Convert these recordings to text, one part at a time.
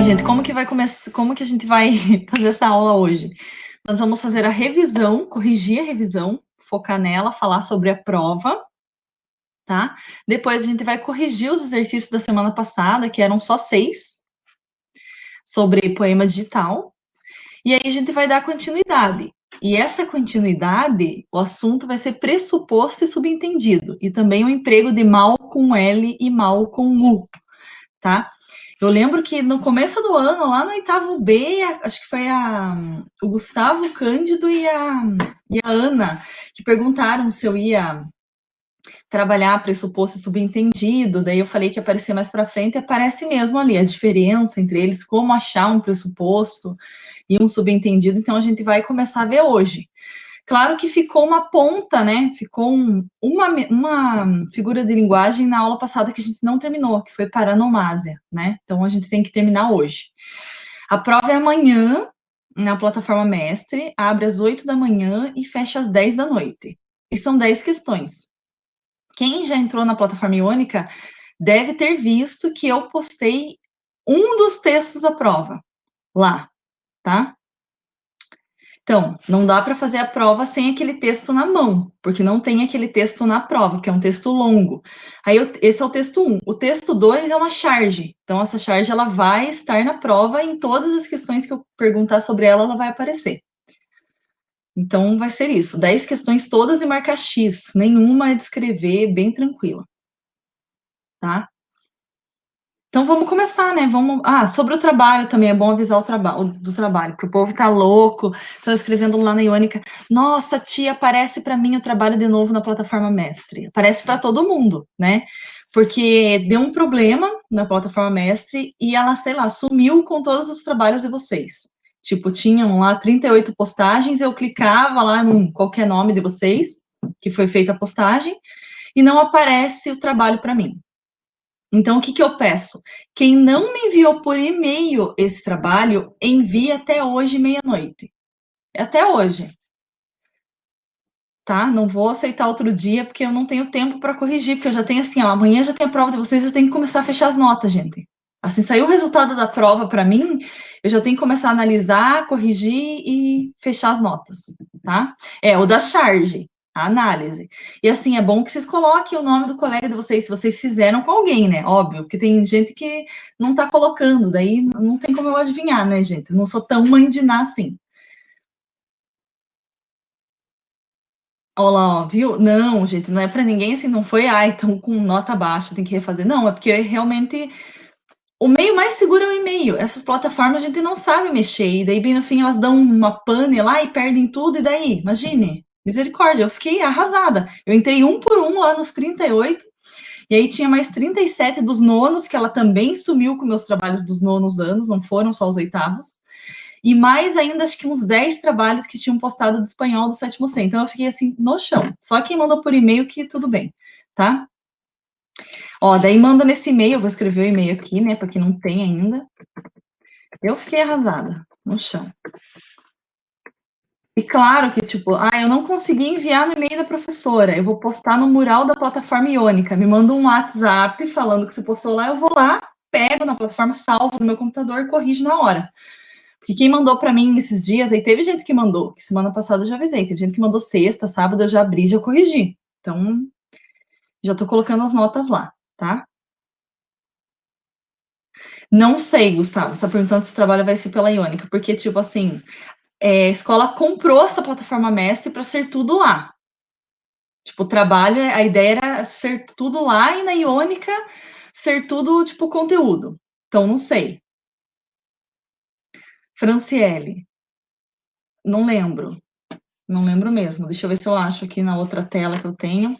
gente, como que a gente vai fazer essa aula hoje? Nós vamos fazer a revisão, corrigir a revisão, focar nela, falar sobre a prova, tá? Depois a gente vai corrigir os exercícios da semana passada, que eram só 6, sobre poema digital. E aí a gente vai dar continuidade. E essa continuidade, o assunto vai ser pressuposto e subentendido. E também o emprego de mal com L e mal com U, tá? Eu lembro que no começo do ano, lá no oitavo B, acho que foi o Gustavo Cândido e a Ana, que perguntaram se eu ia trabalhar pressuposto e subentendido. Daí eu falei que ia aparecer mais para frente, e aparece mesmo ali a diferença entre eles, como achar um pressuposto e um subentendido. Então a gente vai começar a ver hoje. Claro que ficou uma ponta, né? Ficou uma figura de linguagem na aula passada que a gente não terminou, que foi paranomásia, né? Então a gente tem que terminar hoje. A prova é amanhã, na plataforma Mestre, abre às 8 da manhã e fecha às 10 da noite. E são 10 questões. Quem já entrou na plataforma Iônica deve ter visto que eu postei um dos textos da prova lá, tá? Então, não dá para fazer a prova sem aquele texto na mão, porque não tem aquele texto na prova, que é um texto longo. Aí, esse é o texto 1. O texto 2 é uma charge. Então, essa charge ela vai estar na prova e em todas as questões que eu perguntar sobre ela, ela vai aparecer. Então, vai ser isso. 10 questões todas de marca X. Nenhuma é de escrever, bem tranquila. Tá? Então vamos começar, né? Sobre o trabalho também, é bom avisar do trabalho, porque o povo tá louco, tá escrevendo lá na Iônica. Nossa, tia, aparece para mim o trabalho de novo na plataforma Mestre. Aparece para todo mundo, né? Porque deu um problema na plataforma Mestre e ela, sei lá, sumiu com todos os trabalhos de vocês. Tipo, tinham lá 38 postagens, eu clicava lá num qualquer nome de vocês, que foi feita a postagem, e não aparece o trabalho para mim. Então, o que eu peço? Quem não me enviou por e-mail esse trabalho, envie até hoje, meia-noite. Até hoje, tá? Não vou aceitar outro dia, porque eu não tenho tempo para corrigir, porque eu já tenho assim, ó, amanhã já tem a prova de vocês, eu tenho que começar a fechar as notas, gente. Assim, saiu o resultado da prova para mim, eu já tenho que começar a analisar, corrigir e fechar as notas, tá? É, o da charge, a análise. E assim, é bom que vocês coloquem o nome do colega de vocês, se vocês fizeram com alguém, né? Óbvio, porque tem gente que não tá colocando, daí não tem como eu adivinhar, né, gente? Eu não sou tão mãe de Ná assim. Olha lá, ó, viu? Não, gente, não é para ninguém assim, não foi, então com nota baixa, tem que refazer. Não, é porque realmente o meio mais seguro é o e-mail. Essas plataformas a gente não sabe mexer, e daí bem no fim elas dão uma pane lá e perdem tudo, e daí? Imagine, misericórdia, eu fiquei arrasada. Eu entrei um por um lá nos 38, e aí tinha mais 37 dos nonos, que ela também sumiu com meus trabalhos dos nonos anos, não foram só os oitavos. E mais ainda, acho que uns 10 trabalhos que tinham postado de espanhol do sétimo C. Então eu fiquei assim, no chão. Só quem mandou por e-mail que tudo bem, tá? Ó, daí manda nesse e-mail, eu vou escrever o e-mail aqui, né, para quem não tem ainda. Eu fiquei arrasada, no chão. E claro que, tipo, eu não consegui enviar no e-mail da professora, eu vou postar no mural da plataforma Iônica. Me manda um WhatsApp falando que você postou lá, eu vou lá, pego na plataforma, salvo no meu computador e corrijo na hora. Porque quem mandou para mim esses dias, aí teve gente que mandou, que semana passada eu já avisei, teve gente que mandou sexta, sábado, eu já abri, já corrigi. Então, já tô colocando as notas lá, tá? Não sei, Gustavo, você tá perguntando se o trabalho vai ser pela Iônica, porque, tipo assim, a escola comprou essa plataforma Mestre para ser tudo lá. Tipo, o trabalho, a ideia era ser tudo lá e na Iônica ser tudo, tipo, conteúdo. Então, não sei. Franciele, não lembro. Não lembro mesmo. Deixa eu ver se eu acho aqui na outra tela que eu tenho.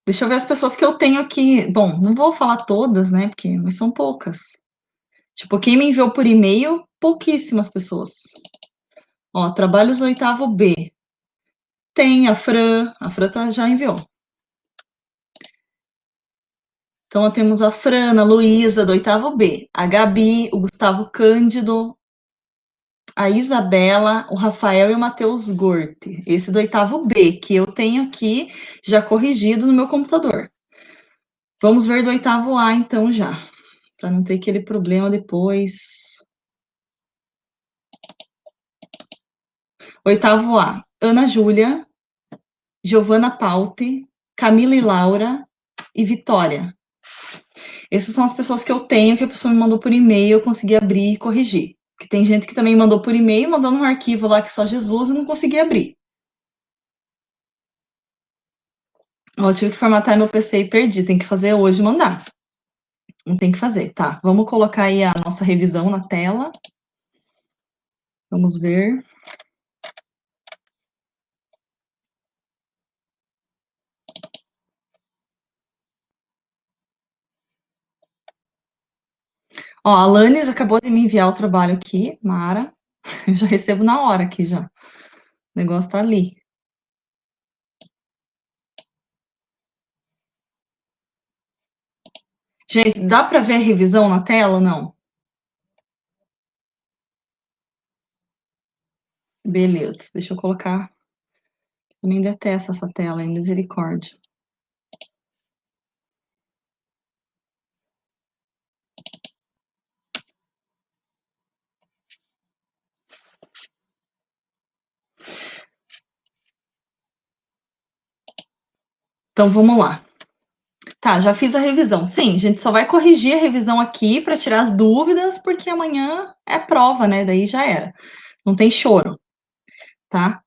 Deixa eu ver as pessoas que eu tenho aqui. Bom, não vou falar todas, né? Mas são poucas. Tipo, quem me enviou por e-mail, pouquíssimas pessoas. Ó, trabalhos do oitavo B. Tem a Fran já enviou. Então, temos a Fran, a Luísa, do oitavo B. A Gabi, o Gustavo Cândido, a Isabela, o Rafael e o Matheus Gorte. Esse do oitavo B, que eu tenho aqui já corrigido no meu computador. Vamos ver do oitavo A, então, já. Para não ter aquele problema depois. Oitavo A. Ana Júlia, Giovana Paute, Camila e Laura e Vitória. Essas são as pessoas que eu tenho, que a pessoa me mandou por e-mail, eu consegui abrir e corrigir. Porque tem gente que também mandou por e-mail, mandando um arquivo lá que só Jesus e não consegui abrir. Ó, eu tive que formatar meu PC e perdi. Tem que fazer hoje e mandar. Não tem que fazer, tá? Vamos colocar aí a nossa revisão na tela. Vamos ver. Ó, a Alanis acabou de me enviar o trabalho aqui, Mara. Eu já recebo na hora aqui já. O negócio tá ali. Gente, dá para ver a revisão na tela ou não? Beleza, deixa eu colocar. Também detesto essa tela, hein? Misericórdia. Então vamos lá. Tá, já fiz a revisão. Sim, a gente só vai corrigir a revisão aqui para tirar as dúvidas, porque amanhã é prova, né? Daí já era. Não tem choro, tá?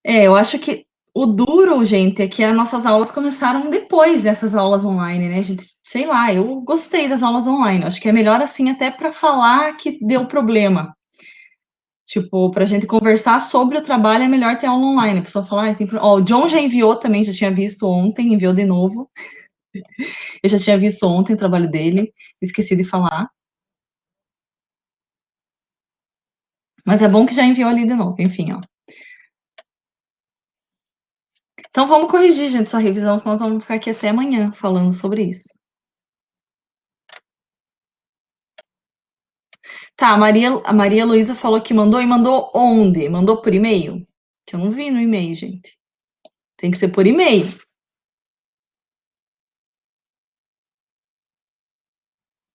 Eu acho que o duro, gente, é que as nossas aulas começaram depois dessas aulas online, né? A gente, sei lá, eu gostei das aulas online. Acho que é melhor assim até para falar que deu problema. Tipo, pra gente conversar sobre o trabalho é melhor ter aula online. A pessoa falar, Ó, o John já enviou também, já tinha visto ontem, enviou de novo. Eu já tinha visto ontem o trabalho dele, esqueci de falar. Mas é bom que já enviou ali de novo, enfim, ó. Então vamos corrigir, gente, essa revisão, senão nós vamos ficar aqui até amanhã falando sobre isso. Tá, a Maria Luísa falou que mandou e mandou onde? Mandou por e-mail? Que eu não vi no e-mail, gente. Tem que ser por e-mail.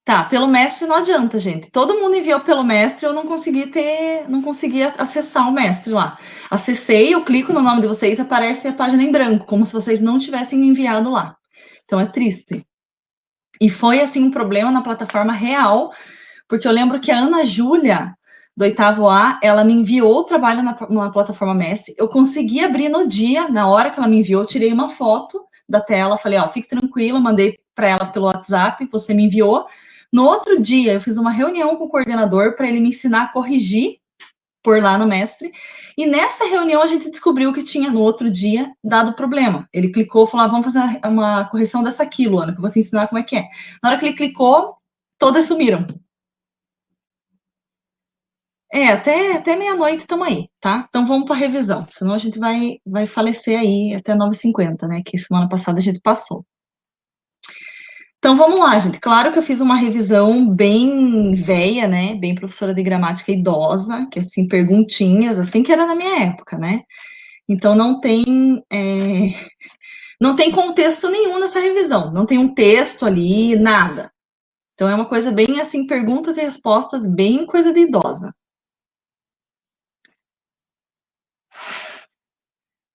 Tá, pelo mestre não adianta, gente. Todo mundo enviou pelo mestre, eu não consegui acessar o mestre lá. Acessei, eu clico no nome de vocês, aparece a página em branco, como se vocês não tivessem me enviado lá. Então é triste. E foi assim um problema na plataforma real, porque eu lembro que a Ana Júlia, do oitavo A, ela me enviou o trabalho na plataforma mestre. Eu consegui abrir no dia, na hora que ela me enviou, eu tirei uma foto da tela, falei, ó, fique tranquila, mandei para ela pelo WhatsApp, você me enviou. No outro dia, eu fiz uma reunião com o coordenador para ele me ensinar a corrigir por lá no mestre. E nessa reunião a gente descobriu que tinha no outro dia dado problema. Ele clicou, falou: vamos fazer uma correção dessa aqui, Luana, que eu vou te ensinar como é que é. Na hora que ele clicou, todas sumiram. Até meia-noite estamos aí, tá? Então vamos para a revisão, senão a gente vai falecer aí até 9h50, né? Que semana passada a gente passou. Então vamos lá, gente. Claro que eu fiz uma revisão bem velha, né? Bem professora de gramática idosa, que assim, perguntinhas, assim que era na minha época, né? Então não tem contexto nenhum nessa revisão, não tem um texto ali, nada. Então é uma coisa bem assim, perguntas e respostas, bem coisa de idosa.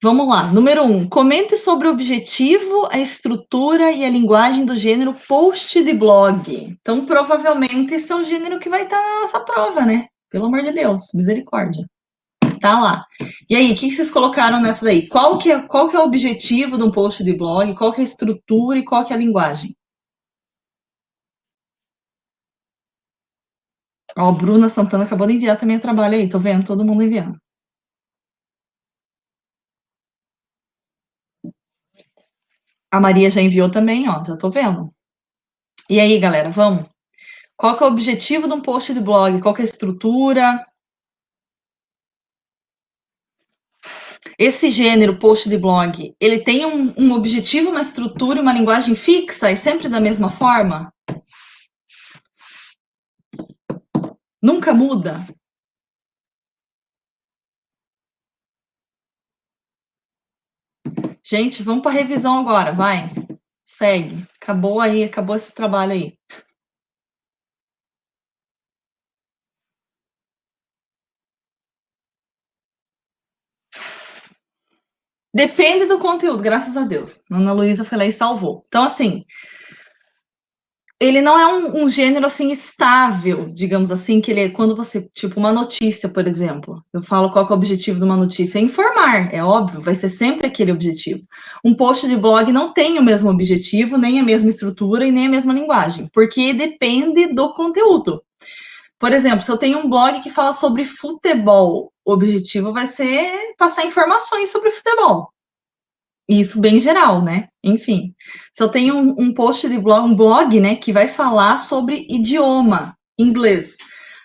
Vamos lá, número 1. Comente sobre o objetivo, a estrutura e a linguagem do gênero post de blog. Então, provavelmente, esse é o gênero que vai estar na nossa prova, né? Pelo amor de Deus, misericórdia. Tá lá. E aí, o que vocês colocaram nessa daí? Qual que é o objetivo de um post de blog? Qual que é a estrutura e qual que é a linguagem? Ó, Bruna Santana acabou de enviar também o trabalho aí, tô vendo todo mundo enviando. A Maria já enviou também, ó, já tô vendo. E aí, galera, vamos? Qual que é o objetivo de um post de blog? Qual que é a estrutura? Esse gênero post de blog, ele tem um objetivo, uma estrutura, uma linguagem fixa e sempre da mesma forma? Nunca muda? Gente, vamos para a revisão agora, vai. Segue. Acabou esse trabalho aí. Depende do conteúdo, graças a Deus. A Ana Luísa foi lá e salvou. Então, assim, ele não é um gênero assim estável, digamos assim, que ele é quando você, tipo, uma notícia, por exemplo. Eu falo qual que é o objetivo de uma notícia, é informar, é óbvio, vai ser sempre aquele objetivo. Um post de blog não tem o mesmo objetivo, nem a mesma estrutura e nem a mesma linguagem, porque depende do conteúdo. Por exemplo, se eu tenho um blog que fala sobre futebol, o objetivo vai ser passar informações sobre futebol. Isso bem geral, né? Enfim, se eu tenho um post de blog, um blog, né, que vai falar sobre idioma inglês.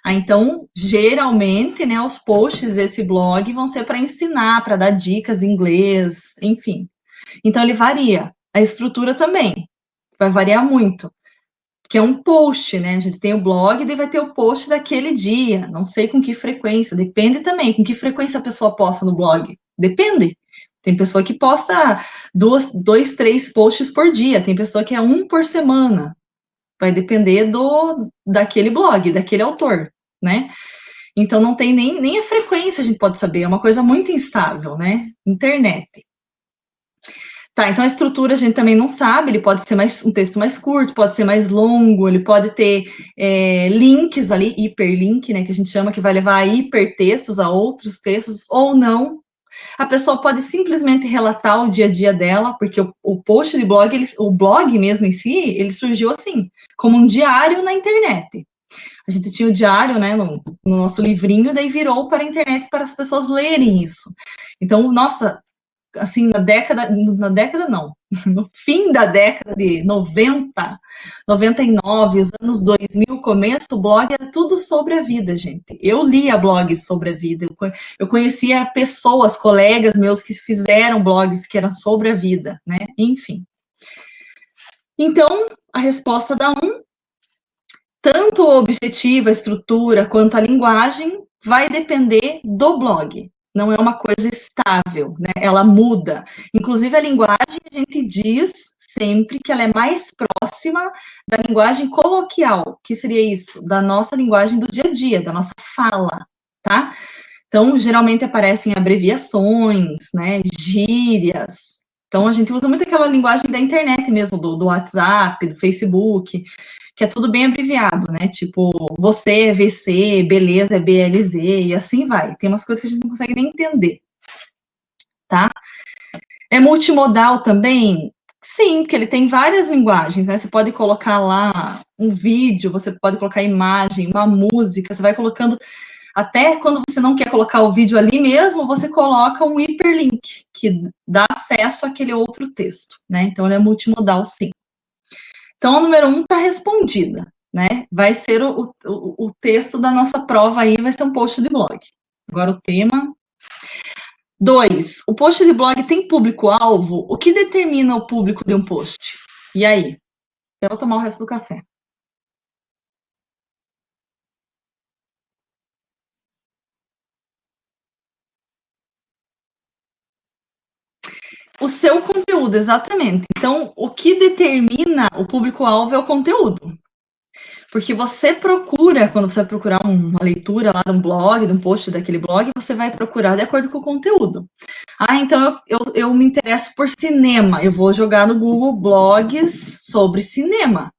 Então, geralmente, né, os posts desse blog vão ser para ensinar, para dar dicas em inglês, enfim. Então, ele varia. A estrutura também vai variar muito, que é um post, né? A gente tem o blog e daí vai ter o post daquele dia. Não sei com que frequência, depende também com que frequência a pessoa posta no blog. Depende. Tem pessoa que posta dois, três posts por dia, tem pessoa que é um por semana. Vai depender daquele blog, daquele autor, né? Então não tem nem a frequência, a gente pode saber, é uma coisa muito instável, né? Internet. Tá, então a estrutura a gente também não sabe, ele pode ser um texto mais curto, pode ser mais longo, ele pode ter links ali, hiperlink, né, que a gente chama, que vai levar a hipertextos, a outros textos, ou não. A pessoa pode simplesmente relatar o dia a dia dela, porque o post de blog, o blog mesmo em si, ele surgiu assim, como um diário na internet. A gente tinha o diário, né, no nosso livrinho, daí virou para a internet para as pessoas lerem isso. Então, nossa, assim, na década não, no fim da década de 90, 99, os anos 2000, começo, o blog era tudo sobre a vida, gente. Eu lia blogs sobre a vida, eu conhecia pessoas, colegas meus que fizeram blogs que eram sobre a vida, né? Enfim. Então, a resposta da tanto o objetivo, a estrutura, quanto a linguagem, vai depender do blog. Não é uma coisa estável, né? Ela muda. Inclusive, a linguagem, a gente diz sempre que ela é mais próxima da linguagem coloquial. Que seria isso? Da nossa linguagem do dia a dia, da nossa fala, tá? Então, geralmente aparecem abreviações, né? Gírias. Então, a gente usa muito aquela linguagem da internet mesmo, do WhatsApp, do Facebook, que é tudo bem abreviado, né? Tipo, você é VC, beleza é BLZ, e assim vai. Tem umas coisas que a gente não consegue nem entender, tá? É multimodal também? Sim, porque ele tem várias linguagens, né? Você pode colocar lá um vídeo, você pode colocar imagem, uma música, você vai colocando. Até quando você não quer colocar o vídeo ali mesmo, você coloca um hiperlink, que dá acesso àquele outro texto, né? Então, ele é multimodal, sim. Então, a número 1 está respondida, né? Vai ser o texto da nossa prova aí, vai ser um post de blog. Agora o tema. 2, o post de blog tem público-alvo? O que determina o público de um post? E aí? Eu vou tomar o resto do café. O seu conteúdo, exatamente. Então, o que determina o público-alvo é o conteúdo. Porque você procura, quando você vai procurar uma leitura lá de um blog, de um post daquele blog, você vai procurar de acordo com o conteúdo. Ah, então eu me interesso por cinema. Eu vou jogar no Google blogs sobre cinema.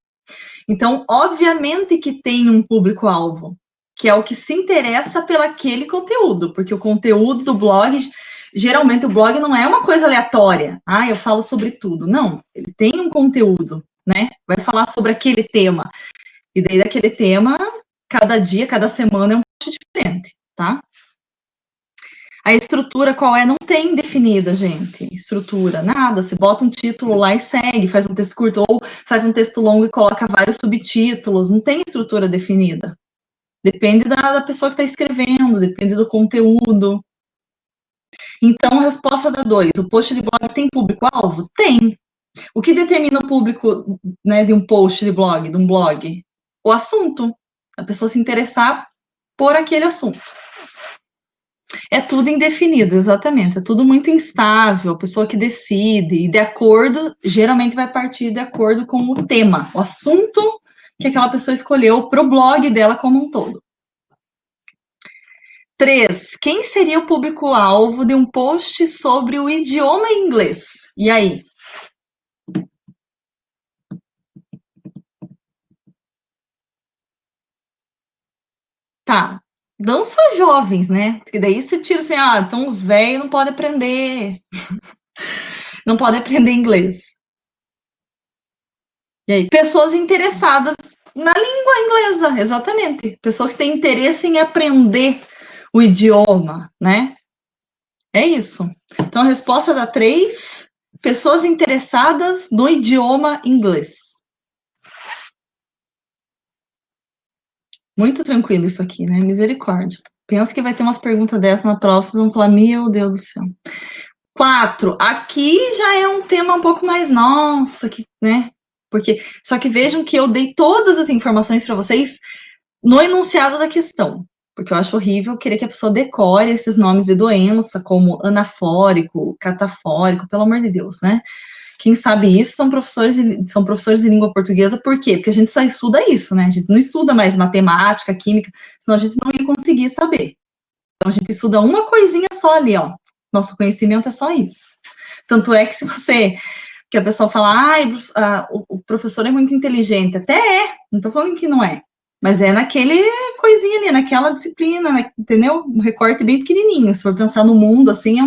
Então, obviamente que tem um público-alvo, que é o que se interessa pelaquele conteúdo, porque o conteúdo do blog, geralmente o blog não é uma coisa aleatória. Ah, eu falo sobre tudo. Não, ele tem um conteúdo, né? Vai falar sobre aquele tema. E daí daquele tema, cada dia, cada semana é um post diferente, tá? A estrutura qual é? Não tem definida, gente. Estrutura, nada. Você bota um título lá e segue, faz um texto curto, ou faz um texto longo e coloca vários subtítulos. Não tem estrutura definida. Depende da pessoa que está escrevendo, depende do conteúdo. Então, a resposta da 2. O post de blog tem público-alvo? Tem. O que determina o público, né, de um post de blog, de um blog? O assunto. A pessoa se interessar por aquele assunto. É tudo indefinido, exatamente. É tudo muito instável, a pessoa que decide, e de acordo, geralmente vai partir de acordo com o tema, o assunto que aquela pessoa escolheu para o blog dela como um todo. 3. Quem seria o público-alvo de um post sobre o idioma inglês? E aí? Tá. Não só jovens, né? Porque daí você tira assim, então os velhos não podem aprender inglês. E aí, pessoas interessadas na língua inglesa, exatamente. Pessoas que têm interesse em aprender o idioma, né? É isso. Então, a resposta da 3, pessoas interessadas no idioma inglês. Muito tranquilo isso aqui, né? Misericórdia. Pensa que vai ter umas perguntas dessas na prova, vocês vão falar, meu Deus do céu. 4. Aqui já é um tema um pouco mais nosso, aqui, né? Porque, só que vejam que eu dei todas as informações para vocês no enunciado da questão, porque eu acho horrível querer que a pessoa decore esses nomes de doença, como anafórico, catafórico, pelo amor de Deus, né? Quem sabe isso são professores de língua portuguesa, por quê? Porque a gente só estuda isso, né? A gente não estuda mais matemática, química, senão a gente não ia conseguir saber. Então a gente estuda uma coisinha só ali, ó. Nosso conhecimento é só isso. Tanto é que se você que a pessoa fala, o professor é muito inteligente. Até é, não estou falando que não é. Mas é naquele coisinha ali, naquela disciplina, né, entendeu? Um recorte bem pequenininho. Se for pensar no mundo, assim,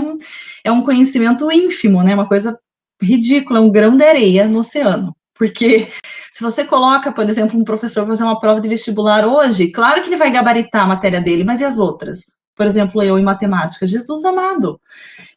é um conhecimento ínfimo, né? Uma coisa ridícula, um grão de areia no oceano. Porque se você coloca, por exemplo, um professor para fazer uma prova de vestibular hoje, claro que ele vai gabaritar a matéria dele, mas e as outras? Por exemplo, eu em matemática, Jesus amado,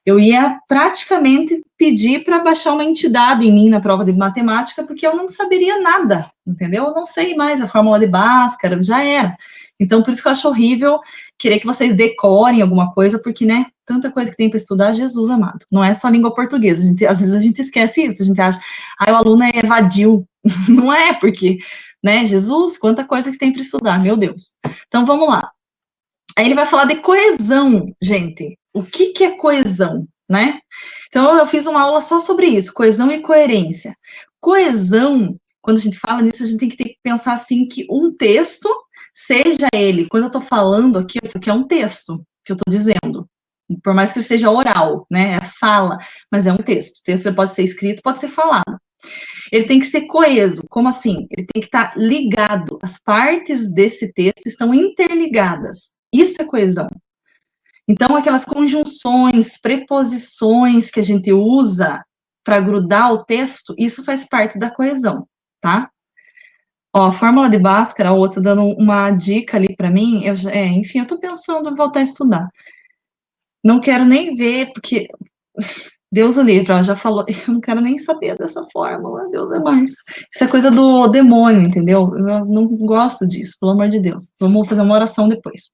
eu ia praticamente pedir para baixar uma entidade em mim na prova de matemática, porque eu não saberia nada, entendeu? Eu não sei mais a fórmula de Bhaskara, já era. Então, por isso que eu acho horrível querer que vocês decorem alguma coisa, porque, né, tanta coisa que tem para estudar, Jesus amado. Não é só língua portuguesa, às vezes a gente esquece isso, a gente acha, o aluno é evadiu. Não é, porque, né, Jesus, quanta coisa que tem para estudar, meu Deus. Então, vamos lá. Aí ele vai falar de coesão, gente. O que é coesão, né? Então, eu fiz uma aula só sobre isso, coesão e coerência. Coesão, quando a gente fala nisso, a gente tem que pensar assim que um texto, seja ele, quando eu estou falando aqui, isso aqui é um texto que eu estou dizendo, por mais que ele seja oral, né? É fala, mas é um texto. O texto pode ser escrito, pode ser falado. Ele tem que ser coeso. Como assim? Ele tem que estar ligado. As partes desse texto estão interligadas. Isso é coesão. Então, aquelas conjunções, preposições que a gente usa para grudar o texto, isso faz parte da coesão, tá? Ó, a fórmula de Bhaskara, o outro dando uma dica ali para mim, enfim, eu estou pensando em voltar a estudar. Não quero nem ver, porque Deus o livre, ó, já falou, eu não quero nem saber dessa fórmula, Deus é mais. Isso é coisa do demônio, entendeu? Eu não gosto disso, pelo amor de Deus. Vamos fazer uma oração depois.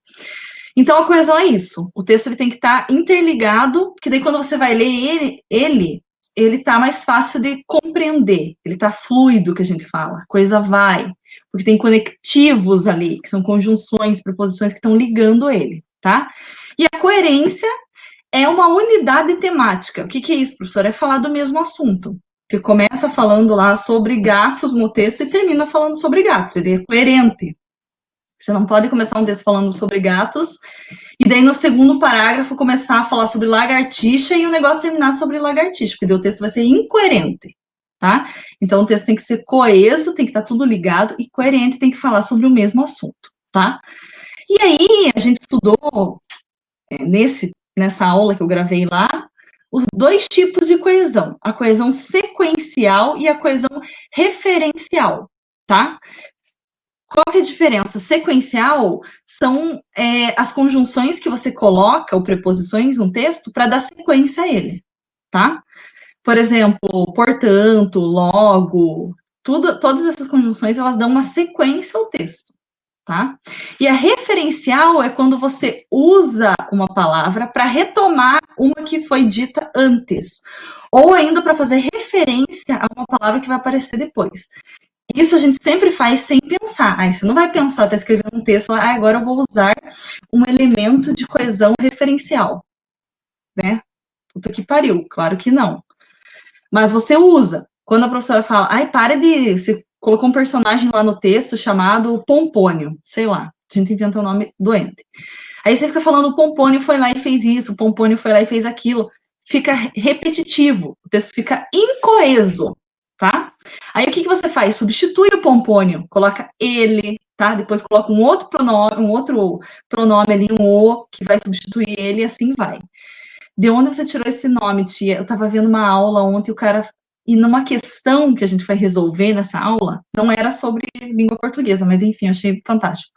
Então, a coesão é isso. O texto ele tem que estar interligado, que daí quando você vai ler ele tá mais fácil de compreender. Ele tá fluido, que a gente fala. A coisa vai. Porque tem conectivos ali, que são conjunções, preposições que estão ligando ele, tá? E a coerência é uma unidade temática. O que é isso, professor? É falar do mesmo assunto. Você começa falando lá sobre gatos no texto e termina falando sobre gatos. Ele é coerente. Você não pode começar um texto falando sobre gatos e daí no segundo parágrafo começar a falar sobre lagartixa e o negócio terminar sobre lagartixa, porque daí o texto vai ser incoerente, tá? Então o texto tem que ser coeso, tem que estar tudo ligado e coerente, tem que falar sobre o mesmo assunto, tá? E aí a gente estudou nessa aula que eu gravei lá, os dois tipos de coesão, a coesão sequencial e a coesão referencial, tá? Qual que é a diferença? Sequencial são as conjunções que você coloca, ou preposições, um texto, para dar sequência a ele, tá? Por exemplo, portanto, logo, todas essas conjunções, elas dão uma sequência ao texto, tá? E a referencial é quando você usa uma palavra para retomar uma que foi dita antes, ou ainda para fazer referência a uma palavra que vai aparecer depois. Isso a gente sempre faz sem pensar. Aí você não vai pensar, tá escrevendo um texto, agora eu vou usar um elemento de coesão referencial, né? Puta que pariu, claro que não. Mas você usa. Quando a professora fala, para de... Você colocou um personagem lá no texto chamado Pompônio, sei lá, a gente inventa um nome doente. Aí você fica falando, o Pompônio foi lá e fez isso, o Pompônio foi lá e fez aquilo. Fica repetitivo, o texto fica incoeso, tá? Aí o que você faz? Substitui o Pompônio, coloca ele, tá? Depois coloca um outro pronome ali, um o, que vai substituir ele, e assim vai. De onde você tirou esse nome, tia? Eu estava vendo uma aula ontem, o cara... E numa questão que a gente vai resolver nessa aula, não era sobre língua portuguesa, mas enfim, eu achei fantástico.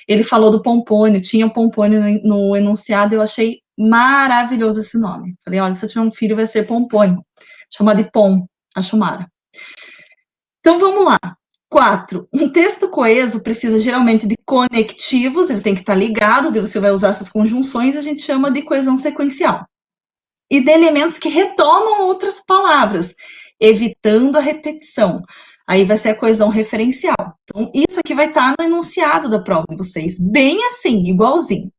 Ele falou do Pompônio, tinha o Pompônio no enunciado, eu achei maravilhoso esse nome. Falei, olha, se eu tiver um filho, vai ser Pompônio. Chama de Pom, acho mara. Então, vamos lá. 4. Um texto coeso precisa geralmente de conectivos, ele tem que estar ligado, daí você vai usar essas conjunções, a gente chama de coesão sequencial. E de elementos que retomam outras palavras, evitando a repetição. Aí vai ser a coesão referencial. Então, isso aqui vai estar no enunciado da prova de vocês, bem assim, igualzinho.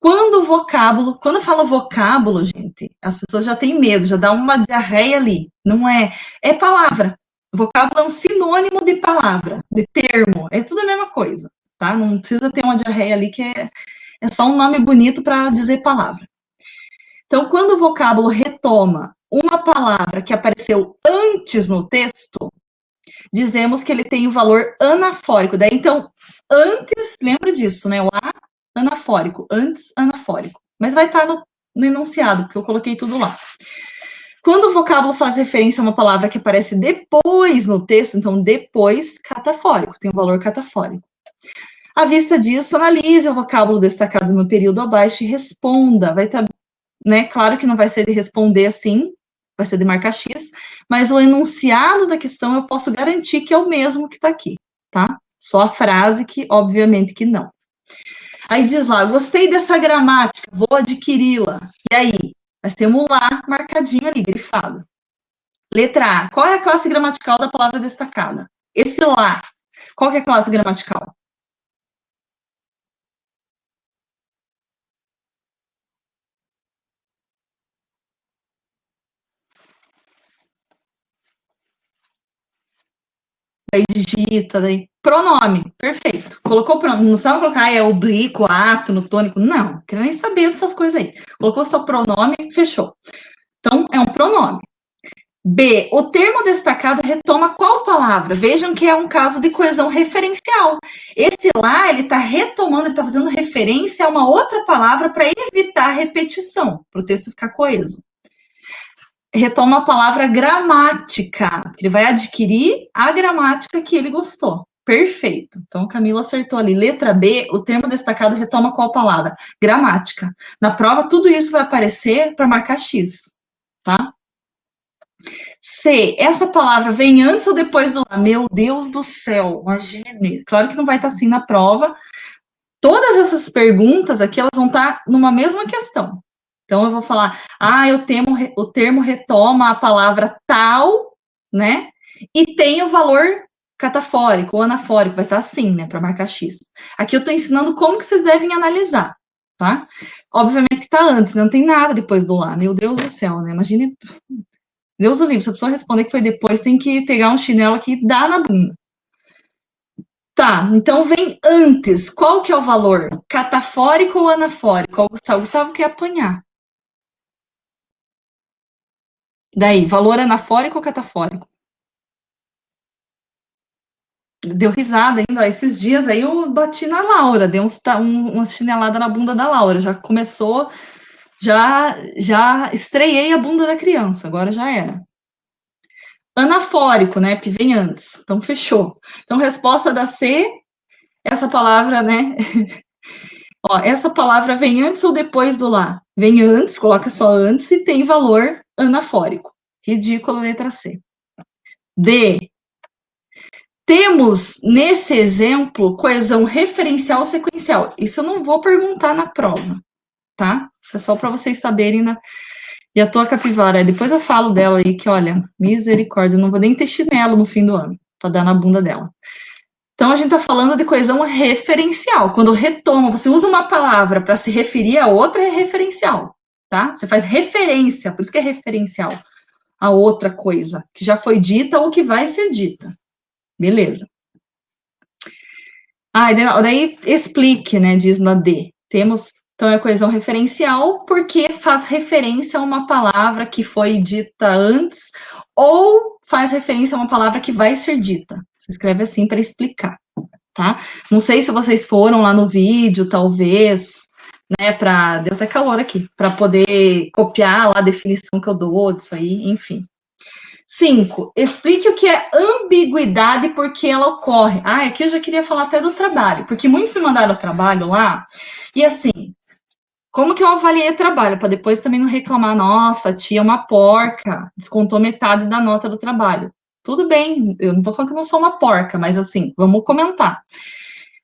Quando eu falo vocábulo, gente, as pessoas já têm medo, já dá uma diarreia ali. Não é, é palavra. Vocábulo é um sinônimo de palavra, de termo, é tudo a mesma coisa, tá? Não precisa ter uma diarreia ali que é só um nome bonito para dizer palavra. Então, quando o vocábulo retoma uma palavra que apareceu antes no texto, dizemos que ele tem o valor anafórico. Daí, então, antes, lembra disso, né? O A, anafórico, antes, anafórico. Mas vai estar no enunciado, porque eu coloquei tudo lá. Quando o vocábulo faz referência a uma palavra que aparece depois no texto, então depois, catafórico, tem o valor catafórico. À vista disso, analise o vocábulo destacado no período abaixo e responda. Vai estar, né? Claro que não vai ser de responder assim, vai ser de marcar X, mas o enunciado da questão eu posso garantir que é o mesmo que está aqui, tá? Só a frase que, obviamente, que não. Aí diz lá, gostei dessa gramática, vou adquiri-la. E aí? Vai ser um lá marcadinho ali, grifado. Letra A, qual é a classe gramatical da palavra destacada? Esse lá, qual que é a classe gramatical? Daí digita, daí pronome, perfeito. Colocou pronome, não precisava colocar é oblíquo, átono, tônico, não, queria nem saber dessas coisas aí. Colocou só pronome, fechou. Então, é um pronome. B, o termo destacado retoma qual palavra? Vejam que é um caso de coesão referencial. Esse lá, ele está retomando, ele está fazendo referência a uma outra palavra para evitar repetição, para o texto ficar coeso. Retoma a palavra gramática. Ele vai adquirir a gramática que ele gostou. Perfeito. Então, Camila acertou ali. Letra B, o termo destacado retoma qual palavra? Gramática. Na prova, tudo isso vai aparecer para marcar X, tá? C, essa palavra vem antes ou depois do lá? Meu Deus do céu, imagine. Claro que não vai estar assim na prova. Todas essas perguntas aqui, elas vão estar numa mesma questão. Então, eu vou falar, o termo retoma a palavra tal, né? E tem o valor catafórico ou anafórico, vai estar assim, né? Para marcar X. Aqui eu estou ensinando como que vocês devem analisar, tá? Obviamente que está antes, né? Não tem nada depois do lá. Meu Deus do céu, né? Imagine, Deus o livre, se a pessoa responder que foi depois, tem que pegar um chinelo aqui e dar na bunda. Tá, então vem antes. Qual que é o valor? Catafórico ou anafórico? O Gustavo quer apanhar. Daí, valor anafórico ou catafórico? Deu risada ainda. Ó, esses dias aí eu bati na Laura, dei uma chinelada na bunda da Laura. Já começou, já estreiei a bunda da criança, agora já era. Anafórico, né? Porque vem antes. Então, fechou. Então, resposta da C, essa palavra, né? Ó, essa palavra vem antes ou depois do lá? Vem antes, coloca só antes e tem valor anafórico. Ridículo, letra C. D. Temos, nesse exemplo, coesão referencial sequencial. Isso eu não vou perguntar na prova, tá? Isso é só para vocês saberem. E a tua capivara, depois eu falo dela aí, que olha, misericórdia, eu não vou nem ter chinelo no fim do ano. para dar na bunda dela. Então, a gente está falando de coesão referencial. Quando retoma, você usa uma palavra para se referir a outra, é referencial, tá? Você faz referência, por isso que é referencial, a outra coisa que já foi dita ou que vai ser dita. Beleza. Daí explique, né? Diz na D. Temos, então, a coesão referencial porque faz referência a uma palavra que foi dita antes ou faz referência a uma palavra que vai ser dita. Você escreve assim para explicar, tá? Não sei se vocês foram lá no vídeo, talvez, né? Deu até calor aqui, para poder copiar lá a definição que eu dou disso aí, enfim. 5. Explique o que é ambiguidade e por que ela ocorre. Aqui eu já queria falar até do trabalho, porque muitos me mandaram trabalho lá, e assim, como que eu avaliei o trabalho? Para depois também não reclamar, nossa, a tia é uma porca, descontou metade da nota do trabalho. Tudo bem, eu não estou falando que eu não sou uma porca, mas assim, vamos comentar.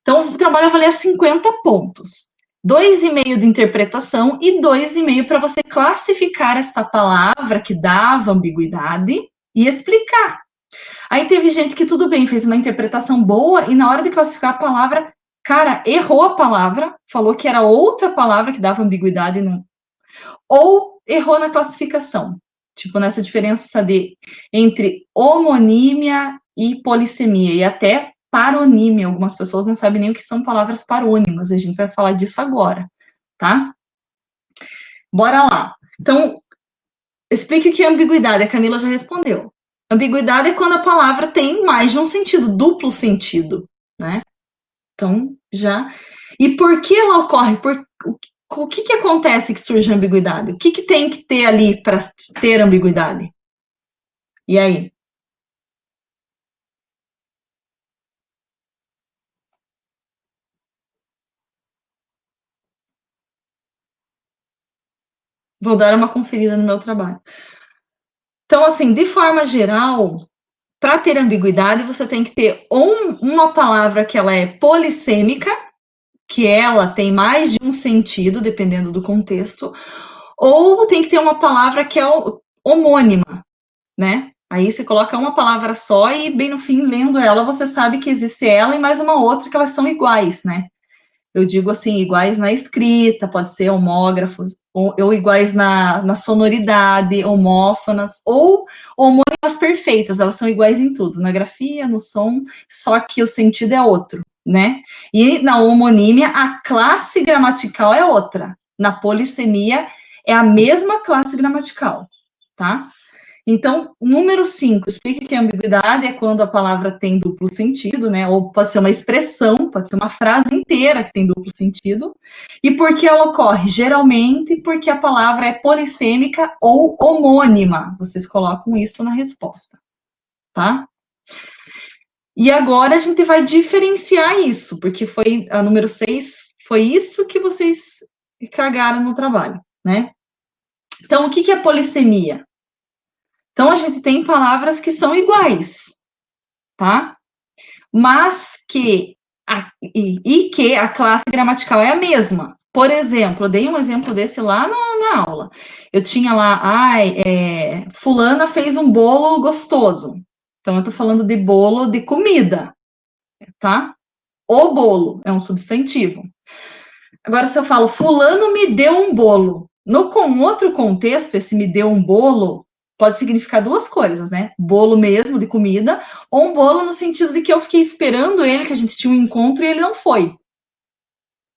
Então, o trabalho avalia 50 pontos. 2,5 de interpretação e 2,5 para você classificar essa palavra que dava ambiguidade e explicar. Aí teve gente que tudo bem, fez uma interpretação boa e na hora de classificar a palavra, cara, errou a palavra, falou que era outra palavra que dava ambiguidade, não... ou errou na classificação. Tipo, nessa diferença entre homonímia e polissemia, e até paronímia. Algumas pessoas não sabem nem o que são palavras parônimas, a gente vai falar disso agora, tá? Bora lá. Então, explique o que é ambiguidade. A Camila já respondeu. Ambiguidade é quando a palavra tem mais de um sentido, duplo sentido, né? Então, já. E por que ela ocorre? O que acontece que surge a ambiguidade? O que tem que ter ali para ter ambiguidade? E aí? Vou dar uma conferida no meu trabalho. Então, assim, de forma geral, para ter ambiguidade, você tem que ter uma palavra que ela é polissêmica, que ela tem mais de um sentido, dependendo do contexto, ou tem que ter uma palavra que é homônima, né? Aí você coloca uma palavra só e, bem no fim, lendo ela, você sabe que existe ela e mais uma outra que elas são iguais, né? Eu digo assim, iguais na escrita, pode ser homógrafos, ou iguais na sonoridade, homófonas, ou homônimas perfeitas, elas são iguais em tudo, na grafia, no som, só que o sentido é outro, né? E na homonímia, a classe gramatical é outra. Na polissemia, é a mesma classe gramatical, tá? Então, número 5, explique que a ambiguidade é quando a palavra tem duplo sentido, né? Ou pode ser uma expressão, pode ser uma frase inteira que tem duplo sentido. E por que ela ocorre? Geralmente porque a palavra é polissêmica ou homônima. Vocês colocam isso na resposta, tá? E agora a gente vai diferenciar isso, porque foi a número 6, foi isso que vocês cagaram no trabalho, né? Então, o que é polissemia? Então, a gente tem palavras que são iguais, tá? Mas que a classe gramatical é a mesma. Por exemplo, eu dei um exemplo desse lá na aula. Eu tinha lá, fulana fez um bolo gostoso. Então, eu tô falando de bolo de comida, tá? O bolo é um substantivo. Agora, se eu falo, fulano me deu um bolo. Com outro contexto, esse me deu um bolo pode significar duas coisas, né? Bolo mesmo, de comida, ou um bolo no sentido de que eu fiquei esperando ele, que a gente tinha um encontro e ele não foi,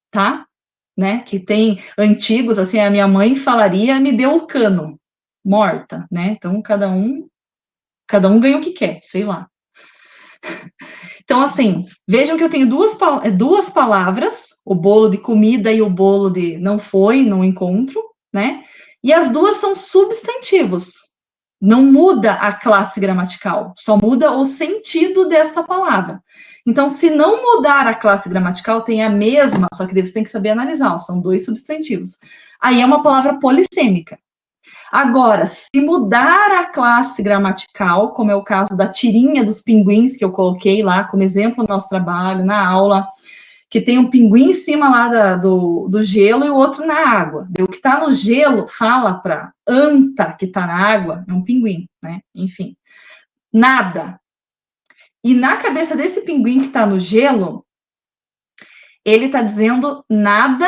tá? Né? Que tem antigos, assim, a minha mãe falaria, me deu o cano, morta, né? Então, cada um ganha o que quer, sei lá. Então, assim, vejam que eu tenho duas palavras, o bolo de comida e o bolo de não foi, não encontro, né? E as duas são substantivos. Não muda a classe gramatical, só muda o sentido desta palavra. Então, se não mudar a classe gramatical, tem a mesma, só que você tem que saber analisar, são dois substantivos. Aí é uma palavra polissêmica. Agora, se mudar a classe gramatical, como é o caso da tirinha dos pinguins que eu coloquei lá como exemplo no nosso trabalho, na aula, que tem um pinguim em cima lá do gelo e o outro na água. O que está no gelo fala para anta que está na água, é um pinguim, né? Enfim, nada. E na cabeça desse pinguim que está no gelo, ele está dizendo nada,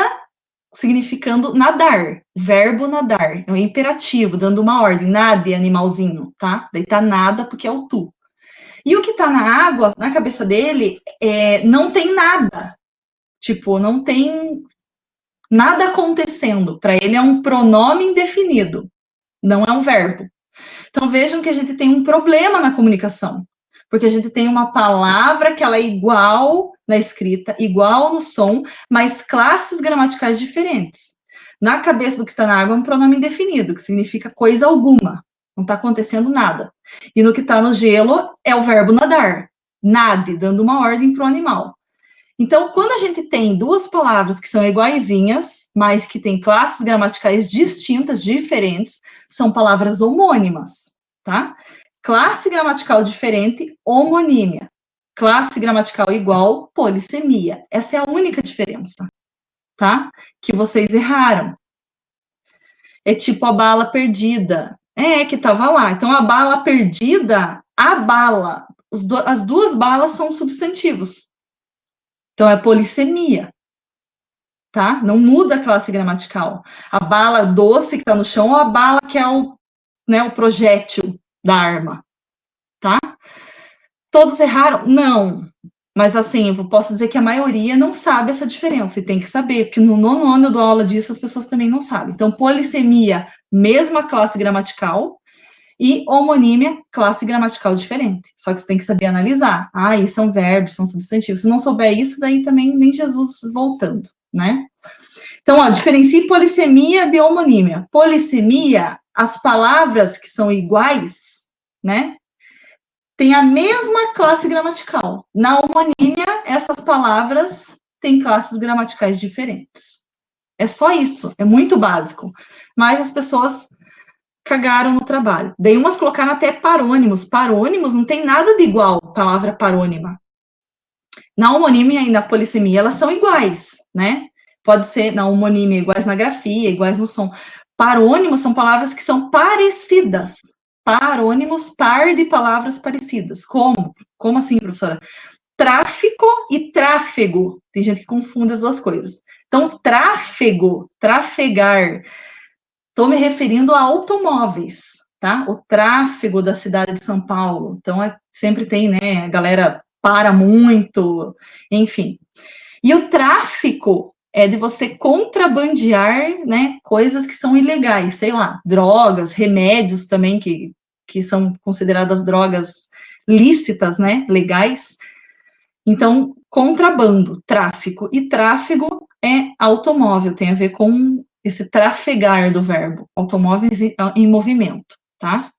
significando nadar, verbo nadar, é um imperativo, dando uma ordem, nade, animalzinho, tá? Daí tá nada porque é o tu. E o que tá na água, na cabeça dele, não tem nada. Tipo, não tem nada acontecendo. Para ele é um pronome indefinido, não é um verbo. Então vejam que a gente tem um problema na comunicação, porque a gente tem uma palavra que ela é igual na escrita, igual no som, mas classes gramaticais diferentes. Na cabeça do que está na água é um pronome indefinido, que significa coisa alguma, não está acontecendo nada. E no que está no gelo é o verbo nadar, nade, dando uma ordem para o animal. Então, quando a gente tem duas palavras que são iguaizinhas, mas que têm classes gramaticais distintas, diferentes, são palavras homônimas, tá? Classe gramatical diferente, homonímia. Classe gramatical igual, polissemia. Essa é a única diferença, tá? Que vocês erraram. É tipo a bala perdida. Que tava lá. Então, a bala perdida, a bala. As duas balas são substantivos. Então, é polissemia, tá? Não muda a classe gramatical. A bala doce que está no chão ou a bala que é o projétil da arma, tá? Todos erraram? Não. Mas, assim, eu posso dizer que a maioria não sabe essa diferença, e tem que saber, porque no nono ano eu dou aula disso, as pessoas também não sabem. Então, polissemia, mesma classe gramatical, e homonímia, classe gramatical diferente. Só que você tem que saber analisar. Isso são verbos, são substantivos. Se não souber isso, daí também nem Jesus voltando, né? Então, diferencie polissemia de homonímia. Polissemia, as palavras que são iguais, né? Tem a mesma classe gramatical. Na homonímia, essas palavras têm classes gramaticais diferentes. É só isso, é muito básico. Mas as pessoas cagaram no trabalho. Daí umas colocaram até parônimos. Parônimos não tem nada de igual, palavra parônima. Na homonímia e na polissemia, elas são iguais, né? Pode ser na homonímia iguais na grafia, iguais no som. Parônimos são palavras que são parecidas. Parônimos, par de palavras parecidas. Como? Como assim, professora? Tráfico e tráfego. Tem gente que confunde as duas coisas. Então, tráfego, trafegar. Estou me referindo a automóveis, tá? O tráfego da cidade de São Paulo. Então, sempre tem, né? A galera para muito, enfim. E o tráfico é de você contrabandear, né, coisas que são ilegais, sei lá, drogas, remédios também, que são consideradas drogas lícitas, né, legais. Então, contrabando, tráfico. E tráfego é automóvel, tem a ver com esse trafegar do verbo, automóveis em movimento, tá?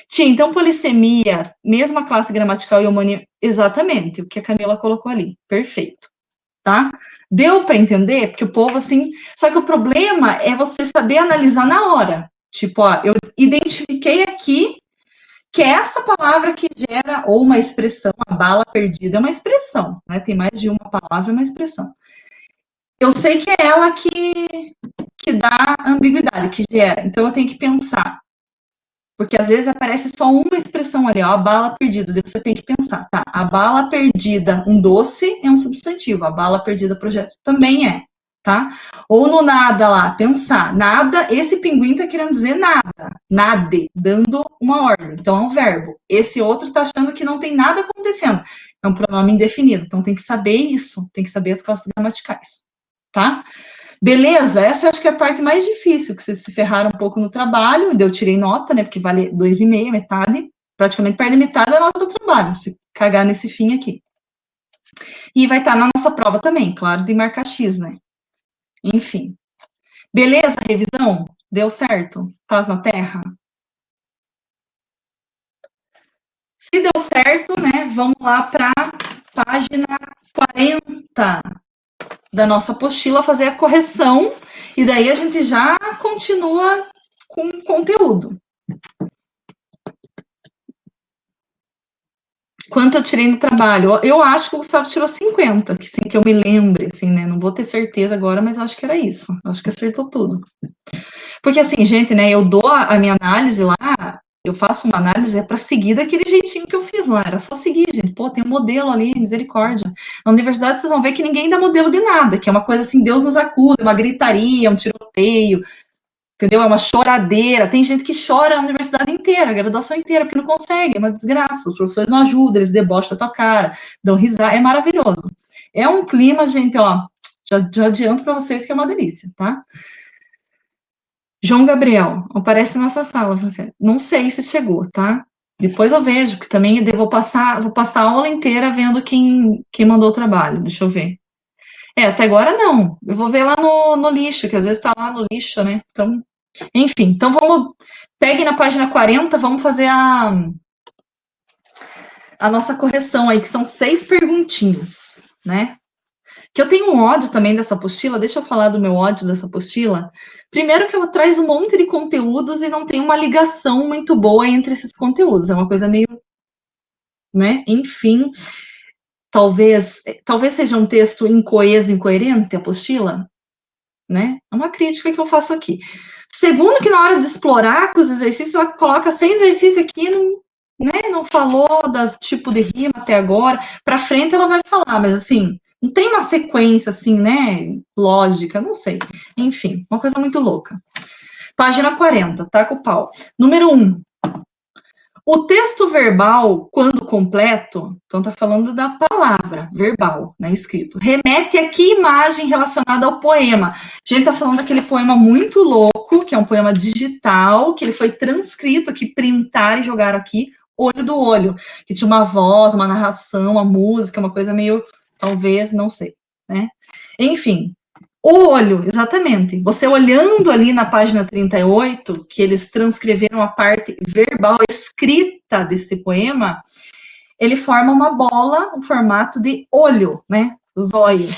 Tia, então polissemia, mesma classe gramatical e homonímia, exatamente o que a Camila colocou ali, perfeito, tá? Deu para entender? Porque o povo, assim, só que o problema é você saber analisar na hora, tipo, eu identifiquei aqui que é essa palavra que gera, ou uma expressão, a bala perdida é uma expressão, né? Tem mais de uma palavra, é uma expressão. Eu sei que é ela que dá ambiguidade, que gera, então eu tenho que pensar. Porque às vezes aparece só uma expressão ali, ó, a bala perdida. Daí você tem que pensar, tá? A bala perdida, um doce é um substantivo, a bala perdida, projeto também é, tá? Ou no nada lá, pensar, nada, esse pinguim tá querendo dizer nada, nade, dando uma ordem, então é um verbo. Esse outro tá achando que não tem nada acontecendo, é um pronome indefinido, então tem que saber isso, tem que saber as classes gramaticais, tá? Beleza, essa eu acho que é a parte mais difícil, que vocês se ferraram um pouco no trabalho, eu tirei nota, né, porque vale 2,5, metade, praticamente perde metade da nota do trabalho, se cagar nesse fim aqui. E vai estar na nossa prova também, claro, de marcar X, né? Enfim. Beleza, revisão? Deu certo? Paz na Terra? Se deu certo, né, vamos lá para a página 40 da nossa apostila, fazer a correção, e daí a gente já continua com o conteúdo. Quanto eu tirei no trabalho? Eu acho que o Gustavo tirou 50, que sim, que eu me lembre, assim, né? Não vou ter certeza agora, mas eu acho que era isso. Eu acho que acertou tudo. Porque, assim, gente, né? Eu dou a minha análise lá, eu faço uma análise é para seguir daquele jeitinho que eu fiz lá, era só seguir, gente. Pô, tem um modelo ali, misericórdia. Na universidade vocês vão ver que ninguém dá modelo de nada, que é uma coisa assim, Deus nos acuda, uma gritaria, um tiroteio, entendeu? É uma choradeira. Tem gente que chora a universidade inteira, a graduação inteira, porque não consegue, é uma desgraça. Os professores não ajudam, eles debocham da tua cara, dão risada, é maravilhoso. É um clima, gente, ó, já adianto para vocês que é uma delícia, tá? João Gabriel, aparece na nossa sala, você. Não sei se chegou, tá? Depois eu vejo, que também eu vou passar a aula inteira vendo quem mandou o trabalho. Deixa eu ver. Até agora não. Eu vou ver lá no lixo, que às vezes tá lá no lixo, né? Então, enfim. Então vamos. Pegue na página 40, vamos fazer a nossa correção aí, que são 6 perguntinhas, né? Que eu tenho um ódio também dessa apostila, deixa eu falar do meu ódio dessa apostila. Primeiro que ela traz um monte de conteúdos e não tem uma ligação muito boa entre esses conteúdos, é uma coisa meio, né? Enfim, talvez seja um texto incoeso, incoerente, a apostila, né? É uma crítica que eu faço aqui. Segundo que na hora de explorar com os exercícios, ela coloca 100 exercícios aqui, não falou do tipo de rima até agora, para frente ela vai falar, mas assim, não tem uma sequência assim, né, lógica, não sei. Enfim, uma coisa muito louca. Página 40, tá com o pau. Número 1. O texto verbal, quando completo, então tá falando da palavra verbal, né, escrito, remete a que imagem relacionada ao poema? A gente tá falando daquele poema muito louco, que é um poema digital, que ele foi transcrito aqui, printaram e jogaram aqui, olho do olho, que tinha uma voz, uma narração, uma música, uma coisa meio, talvez, não sei, né? Enfim, o olho, exatamente. Você olhando ali na página 38, que eles transcreveram a parte verbal escrita desse poema, ele forma uma bola, um formato de olho, né? Zóio.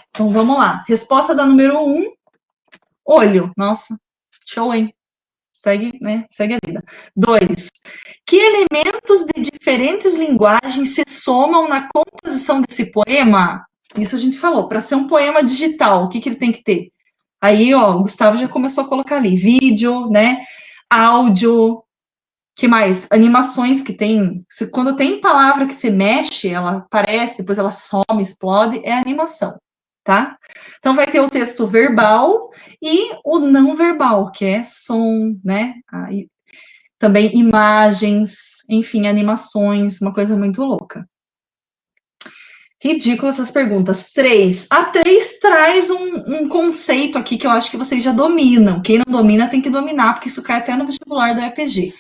Então vamos lá. Resposta da número 1, olho. Nossa, show, hein? Segue, né? Segue a vida. 2. Que elementos de diferentes linguagens se somam na composição desse poema? Isso a gente falou. Para ser um poema digital, o que ele tem que ter? Aí, ó, o Gustavo já começou a colocar ali vídeo, né? Áudio, que mais? Animações, porque quando tem palavra que se mexe, ela aparece, depois ela some, explode, é animação, tá? Então vai ter o texto verbal e o não verbal, que é som, né? Aí, também imagens, enfim, animações, uma coisa muito louca. Ridículo essas perguntas. 3. A 3 traz um conceito aqui que eu acho que vocês já dominam. Quem não domina tem que dominar, porque isso cai até no vestibular do EPG.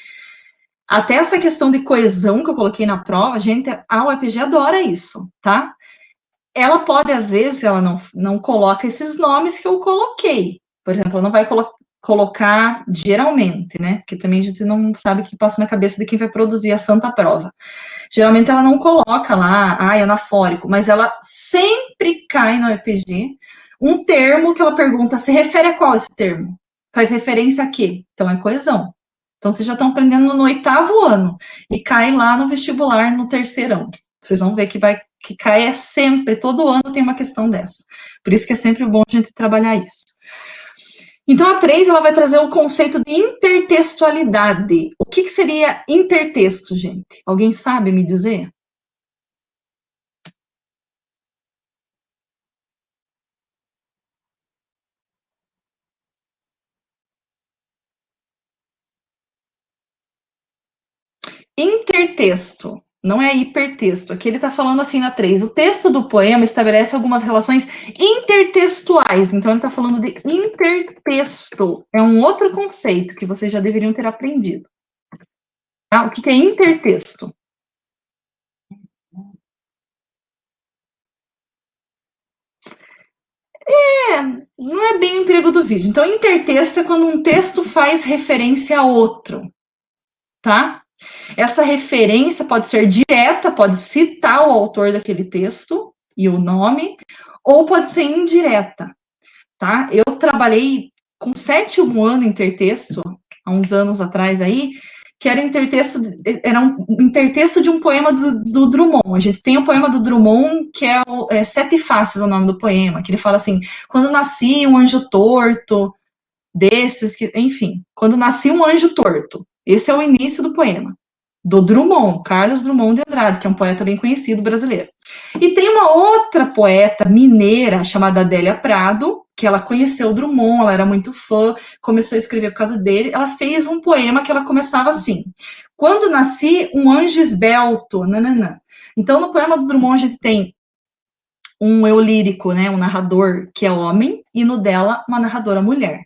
Até essa questão de coesão que eu coloquei na prova, gente, a UEPG adora isso, tá? Ela pode, às vezes, ela não coloca esses nomes que eu coloquei. Por exemplo, ela não vai colocar geralmente, né? Porque também a gente não sabe o que passa na cabeça de quem vai produzir a santa prova. Geralmente ela não coloca lá, anafórico, mas ela sempre cai no EPG um termo que ela pergunta, se refere a qual esse termo? Faz referência a quê? Então é coesão. Então vocês já estão aprendendo no 8º ano e cai lá no vestibular no 3º. Vocês vão ver que cai é sempre, todo ano tem uma questão dessa. Por isso que é sempre bom a gente trabalhar isso. Então, a 3, ela vai trazer o conceito de intertextualidade. O que seria intertexto, gente? Alguém sabe me dizer? Intertexto, não é hipertexto. Aqui ele está falando assim na 3. O texto do poema estabelece algumas relações intertextuais. Então, ele está falando de intertexto. É um outro conceito que vocês já deveriam ter aprendido. Tá? O que é intertexto? Não é bem o emprego do vídeo. Então, intertexto é quando um texto faz referência a outro, tá? Essa referência pode ser direta, pode citar o autor daquele texto e o nome, ou pode ser indireta, tá? Eu trabalhei com 7º ano intertexto, há uns anos atrás aí, que era um intertexto de um poema do Drummond. A gente tem o poema do Drummond, que é Sete Faces, o nome do poema, que ele fala assim, quando nasci um anjo torto, desses, enfim, quando nasci um anjo torto, Esse é o início do poema, do Drummond, Carlos Drummond de Andrade, que é um poeta bem conhecido brasileiro. E tem uma outra poeta mineira chamada Adélia Prado, que ela conheceu o Drummond, ela era muito fã, começou a escrever por causa dele. Ela fez um poema que ela começava assim: quando nasci, um anjo esbelto, nananã. Então, no poema do Drummond, a gente tem um eu lírico, né, um narrador que é homem, e no dela, uma narradora mulher.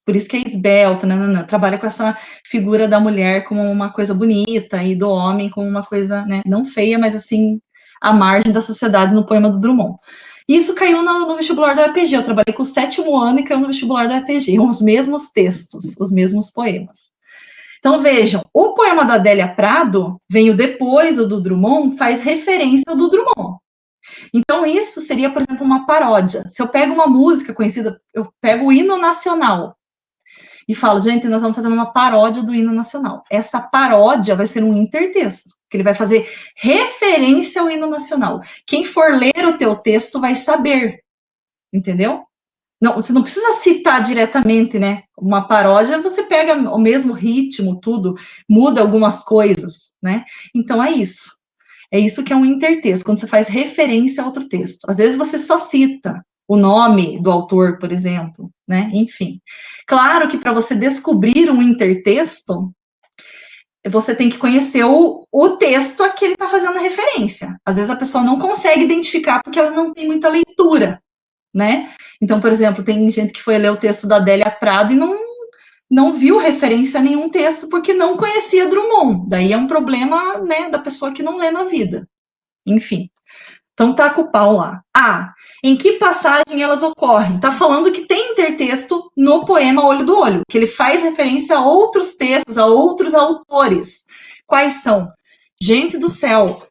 Por isso que é esbelta, nananã. Trabalha com essa figura da mulher como uma coisa bonita e do homem como uma coisa, né, não feia, mas assim, à margem da sociedade no poema do Drummond. Isso caiu no vestibular da UEPG. Eu trabalhei com o 7º ano e caiu no vestibular da UEPG. Os mesmos textos, os mesmos poemas. Então, vejam, o poema da Adélia Prado, veio depois do Drummond, faz referência ao do Drummond. Então, isso seria, por exemplo, uma paródia. Se eu pego uma música conhecida, eu pego o hino nacional e falo, gente, nós vamos fazer uma paródia do hino nacional. Essa paródia vai ser um intertexto, que ele vai fazer referência ao hino nacional. Quem for ler o teu texto vai saber, entendeu? Não, você não precisa citar diretamente, né? Uma paródia, você pega o mesmo ritmo, tudo, muda algumas coisas, né? Então é isso. É isso que é um intertexto, quando você faz referência a outro texto. Às vezes você só cita o nome do autor, por exemplo, né? Enfim. Claro que para você descobrir um intertexto, você tem que conhecer o texto a que ele está fazendo referência. Às vezes a pessoa não consegue identificar porque ela não tem muita leitura, né? Então, por exemplo, tem gente que foi ler o texto da Adélia Prado e não viu referência a nenhum texto porque não conhecia Drummond. Daí é um problema, né, da pessoa que não lê na vida. Enfim. Então tá com o pau lá. Em que passagem elas ocorrem? Tá falando que tem intertexto no poema Olho do Olho, que ele faz referência a outros textos, a outros autores. Quais são? Gente do céu,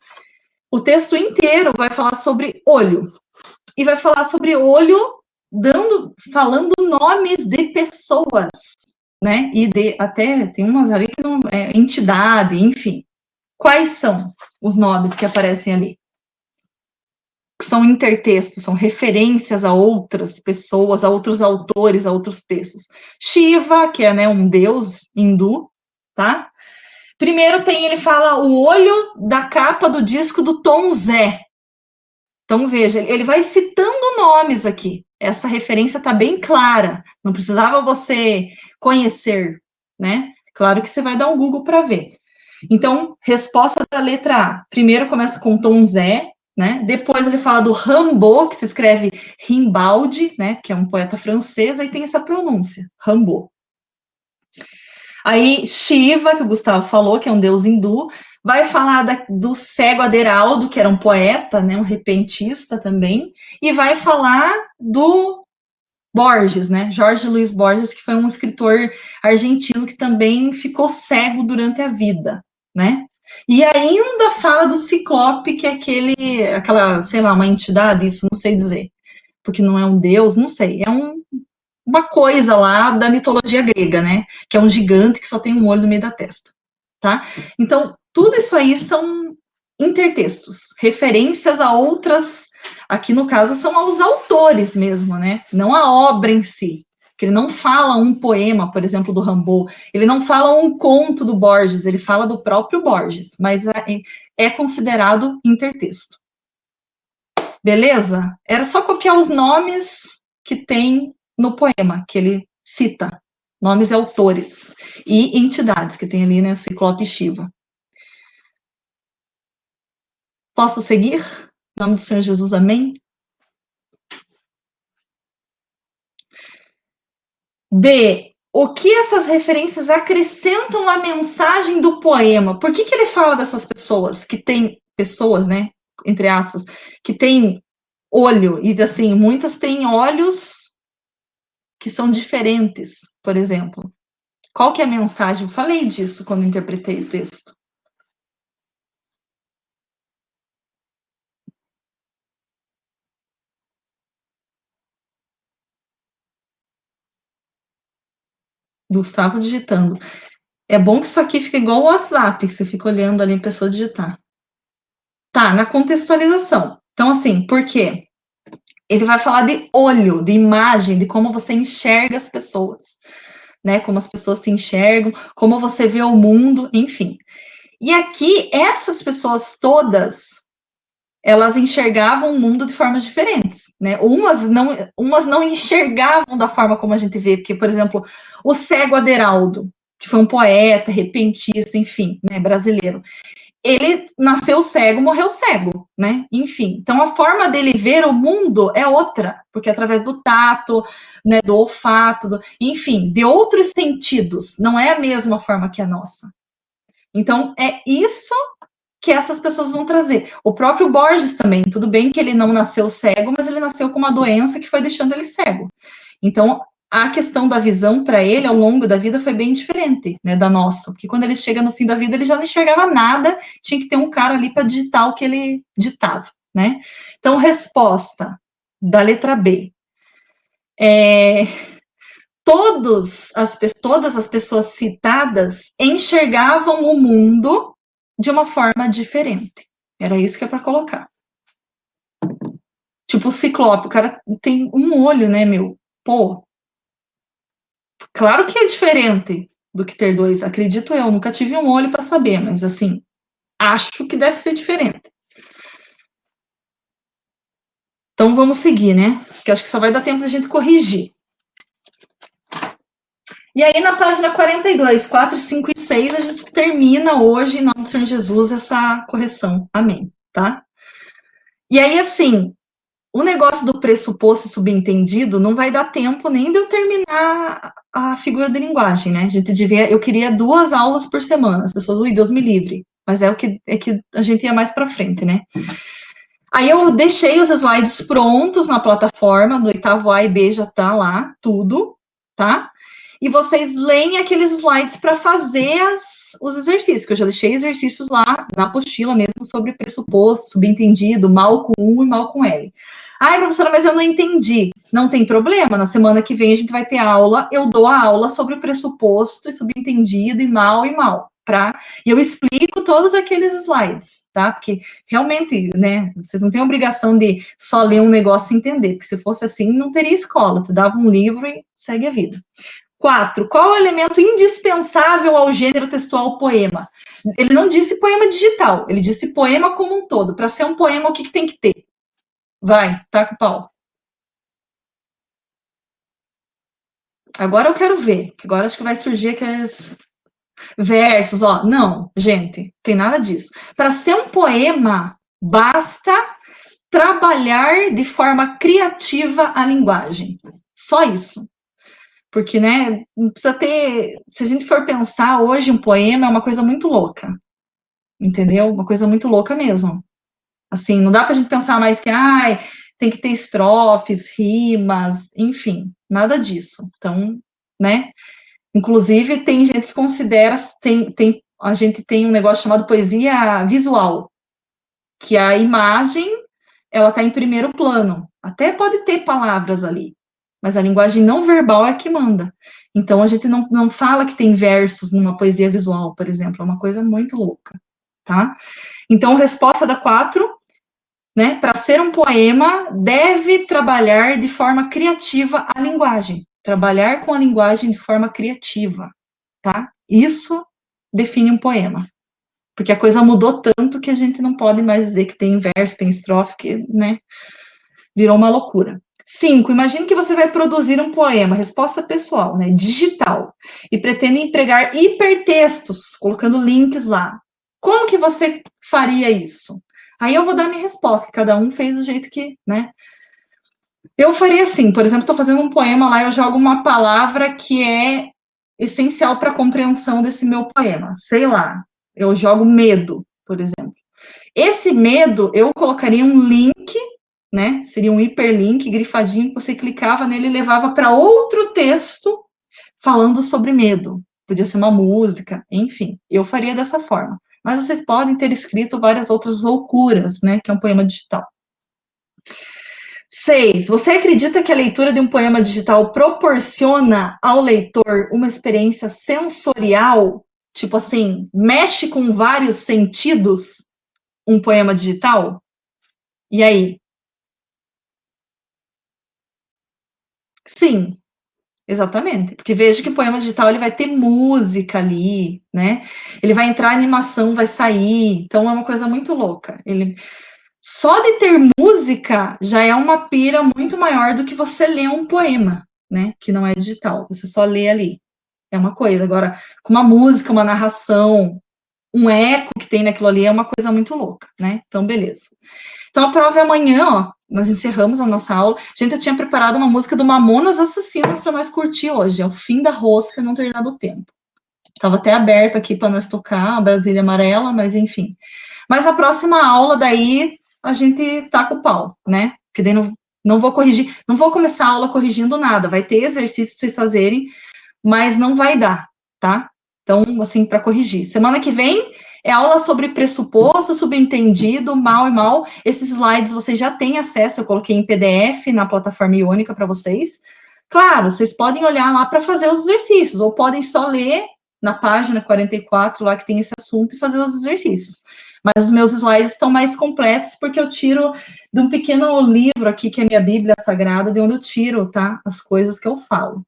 o texto inteiro vai falar sobre olho. E vai falar sobre olho falando nomes de pessoas, né? E até tem umas ali que não é entidade, enfim. Quais são os nomes que aparecem ali? São intertextos, são referências a outras pessoas, a outros autores, a outros textos. Shiva, que é, né, um deus hindu, tá? Primeiro ele fala o olho da capa do disco do Tom Zé. Então, veja, ele vai citando nomes aqui. Essa referência está bem clara. Não precisava você conhecer, né? Claro que você vai dar um Google para ver. Então, resposta da letra A. Primeiro começa com Tom Zé, né? Depois ele fala do Rimbaud, que se escreve Rimbaldi, né? Que é um poeta francês, aí tem essa pronúncia, Rimbaud. Aí Shiva, que o Gustavo falou, que é um deus hindu, vai falar do cego Aderaldo, que era um poeta, né, um repentista também, e vai falar do Borges, né, Jorge Luiz Borges, que foi um escritor argentino que também ficou cego durante a vida, né? E ainda fala do Ciclope, que é aquela, sei lá, uma entidade, isso não sei dizer, porque não é um deus, não sei, é uma coisa lá da mitologia grega, né? Que é um gigante que só tem um olho no meio da testa, tá? Então, tudo isso aí são intertextos, referências a outras, aqui no caso são aos autores mesmo, né? Não a obra em si. Que ele não fala um poema, por exemplo, do Rimbaud, ele não fala um conto do Borges, ele fala do próprio Borges, mas é considerado intertexto. Beleza? Era só copiar os nomes que tem no poema, que ele cita, nomes e autores, e entidades que tem ali, né, Ciclope Shiva. Posso seguir? Em nome do Senhor Jesus, amém? B. O que essas referências acrescentam à mensagem do poema? Por que ele fala dessas pessoas que têm pessoas, né, entre aspas, que têm olho, e assim, muitas têm olhos que são diferentes, por exemplo. Qual que é a mensagem? Eu falei disso quando interpretei o texto. Gustavo digitando. É bom que isso aqui fica igual o WhatsApp, que você fica olhando ali a pessoa digitar. Tá, na contextualização. Então, assim, por quê? Ele vai falar de olho, de imagem, de como você enxerga as pessoas. né? Como as pessoas se enxergam, como você vê o mundo, enfim. E aqui, essas pessoas todas, elas enxergavam o mundo de formas diferentes, né? Umas não enxergavam da forma como a gente vê, porque, por exemplo, o cego Aderaldo, que foi um poeta, repentista, enfim, né, brasileiro, ele nasceu cego, morreu cego, né? Enfim, então a forma dele ver o mundo é outra, porque é através do tato, né, do olfato, enfim, de outros sentidos, não é a mesma forma que a nossa. Então, é isso que essas pessoas vão trazer. O próprio Borges também, tudo bem que ele não nasceu cego, mas ele nasceu com uma doença que foi deixando ele cego. Então, a questão da visão para ele ao longo da vida foi bem diferente, né, da nossa, porque quando ele chega no fim da vida ele já não enxergava nada, tinha que ter um cara ali para digitar o que ele ditava, né? Então, resposta da letra B. Todas as pessoas citadas enxergavam o mundo de uma forma diferente. Era isso que é para colocar. Tipo o Ciclope, o cara tem um olho, né, meu? Pô, claro que é diferente do que ter dois, acredito eu. Nunca tive um olho para saber, mas assim, acho que deve ser diferente. Então vamos seguir, né? Que acho que só vai dar tempo de a gente corrigir. E aí, na página 42, 4, 5 e 6, a gente termina hoje, em nome do Senhor Jesus, essa correção. Amém, tá? E aí, assim, o negócio do pressuposto subentendido não vai dar tempo nem de eu terminar a figura de linguagem, né? A gente devia, eu queria 2 aulas por semana. As pessoas, ui, Deus me livre. Mas é que a gente ia mais para frente, né? Aí eu deixei os slides prontos na plataforma, do oitavo A e B já tá lá, tudo, tá? E vocês leem aqueles slides para fazer os exercícios, que eu já deixei exercícios lá na apostila mesmo sobre pressuposto, subentendido, mal com U e mal com L. Ai, professora, mas eu não entendi. Não tem problema, na semana que vem a gente vai ter aula, eu dou a aula sobre o pressuposto e subentendido e mal, e eu explico todos aqueles slides, tá? Porque realmente, né, vocês não têm obrigação de só ler um negócio e entender, porque se fosse assim, não teria escola, tu dava um livro e segue a vida. 4. Qual é o elemento indispensável ao gênero textual poema? Ele não disse poema digital, ele disse poema como um todo. Para ser um poema, o que tem que ter? Vai, taca o pau. Agora eu quero ver, que agora acho que vai surgir aqueles versos, ó. Não, gente, tem nada disso. Para ser um poema, basta trabalhar de forma criativa a linguagem. Só isso. Porque, né, não precisa ter. Se a gente for pensar hoje, um poema é uma coisa muito louca. Entendeu? Uma coisa muito louca mesmo. Assim, não dá pra gente pensar mais que, ai, tem que ter estrofes, rimas, enfim, nada disso. Então, né? Inclusive, tem gente que considera, a gente tem um negócio chamado poesia visual, que a imagem, ela está em primeiro plano. Até pode ter palavras ali, mas a linguagem não verbal é que manda. Então, a gente não fala que tem versos numa poesia visual, por exemplo, é uma coisa muito louca, tá? Então, resposta da 4, né? Para ser um poema, deve trabalhar de forma criativa a linguagem. Trabalhar com a linguagem de forma criativa, tá? Isso define um poema. Porque a coisa mudou tanto que a gente não pode mais dizer que tem verso, tem estrofe, que, né, virou uma loucura. 5. Imagine que você vai produzir um poema, resposta pessoal, né, digital, e pretende empregar hipertextos, colocando links lá. Como que você faria isso? Aí eu vou dar minha resposta, que cada um fez do jeito que, né? Eu faria assim, por exemplo, estou fazendo um poema lá, eu jogo uma palavra que é essencial para a compreensão desse meu poema. Sei lá, eu jogo medo, por exemplo. Esse medo, eu colocaria um link, né? Seria um hiperlink grifadinho que você clicava nele e levava para outro texto falando sobre medo. Podia ser uma música, enfim. Eu faria dessa forma. Mas vocês podem ter escrito várias outras loucuras, né? Que é um poema digital. 6. Você acredita que a leitura de um poema digital proporciona ao leitor uma experiência sensorial? Tipo assim, mexe com vários sentidos um poema digital? E aí? Sim, Exatamente, porque veja que o poema digital ele vai ter música ali, né? Ele vai entrar, a animação vai sair, então é uma coisa muito louca. Ele só de ter música já é uma pira muito maior do que você ler um poema, né? Que não é digital, você só lê ali. É uma coisa. Agora, com uma música, uma narração, um eco que tem naquilo ali é uma coisa muito louca, né? Então, beleza. Então a prova é amanhã, ó. Nós encerramos a nossa aula. Gente, eu tinha preparado uma música do Mamonas Assassinas para nós curtir hoje. É o fim da rosca, não ter dado tempo. Estava até aberto aqui para nós tocar a Brasília Amarela, mas enfim. Mas a próxima aula, daí, a gente taca o pau, né? Porque daí não vou corrigir, não vou começar a aula corrigindo nada. Vai ter exercício para vocês fazerem, mas não vai dar, tá? Então, assim, para corrigir. Semana que vem é aula sobre pressuposto, subentendido, mal e mal. Esses slides vocês já têm acesso, eu coloquei em PDF na plataforma Iônica para vocês. Claro, vocês podem olhar lá para fazer os exercícios, ou podem só ler na página 44 lá que tem esse assunto e fazer os exercícios. Mas os meus slides estão mais completos porque eu tiro de um pequeno livro aqui, que é a minha Bíblia Sagrada, de onde eu tiro, tá? As coisas que eu falo.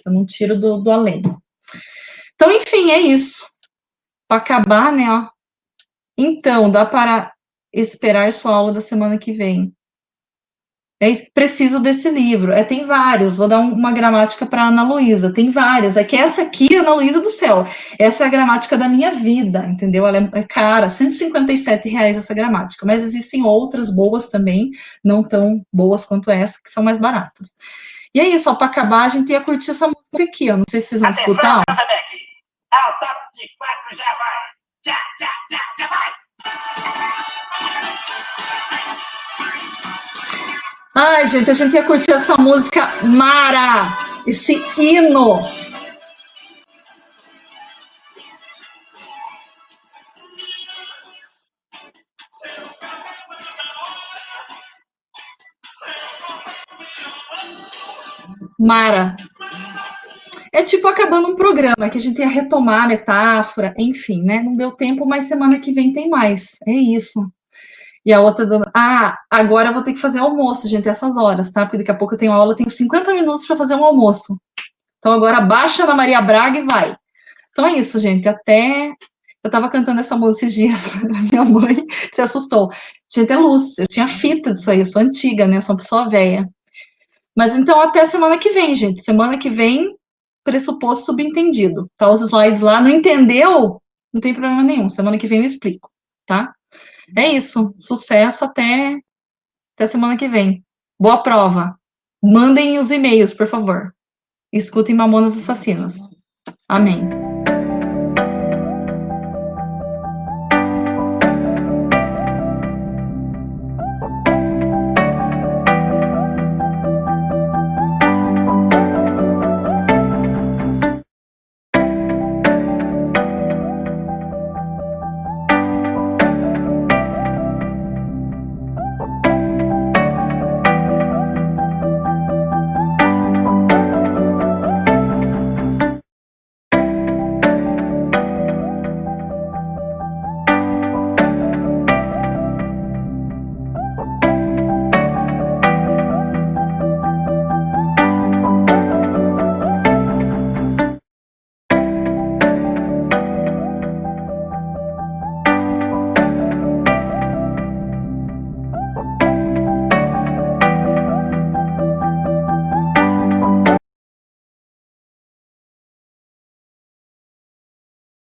Eu não tiro do além. Então, enfim, é isso. Para acabar, né? Ó. Então, dá para esperar sua aula da semana que vem. Preciso desse livro. Tem vários. Vou dar uma gramática para Ana Luísa. Tem várias. É que essa aqui, Ana Luísa do céu, essa é a gramática da minha vida, entendeu? Ela é cara, R$ 157 essa gramática. Mas existem outras boas também, não tão boas quanto essa, que são mais baratas. E é isso, para acabar, a gente ia curtir essa música aqui, ó. Não sei se vocês vão escutar. Ó. Ao top de 4 já vai. Já vai. Ai, gente, a gente ia curtir essa música Mara, esse hino. Mara. É tipo acabando um programa que a gente ia retomar a metáfora, enfim, né? Não deu tempo, mas semana que vem tem mais. É isso. E a outra dando. Ah, agora eu vou ter que fazer almoço, gente, essas horas, tá? Porque daqui a pouco eu tenho aula, eu tenho 50 minutos para fazer um almoço. Então agora baixa na Maria Braga e vai. Então é isso, gente. Até. Eu tava cantando essa música esses dias, minha mãe se assustou. Gente, é luz, eu tinha fita disso aí, eu sou antiga, né? Eu sou uma pessoa velha. Mas então até semana que vem, gente. Semana que vem, pressuposto subentendido. Tá os slides lá, não entendeu? Não tem problema nenhum. Semana que vem eu explico, tá? É isso. Sucesso até semana que vem. Boa prova. Mandem os e-mails, por favor. Escutem Mamonas Assassinas. Amém.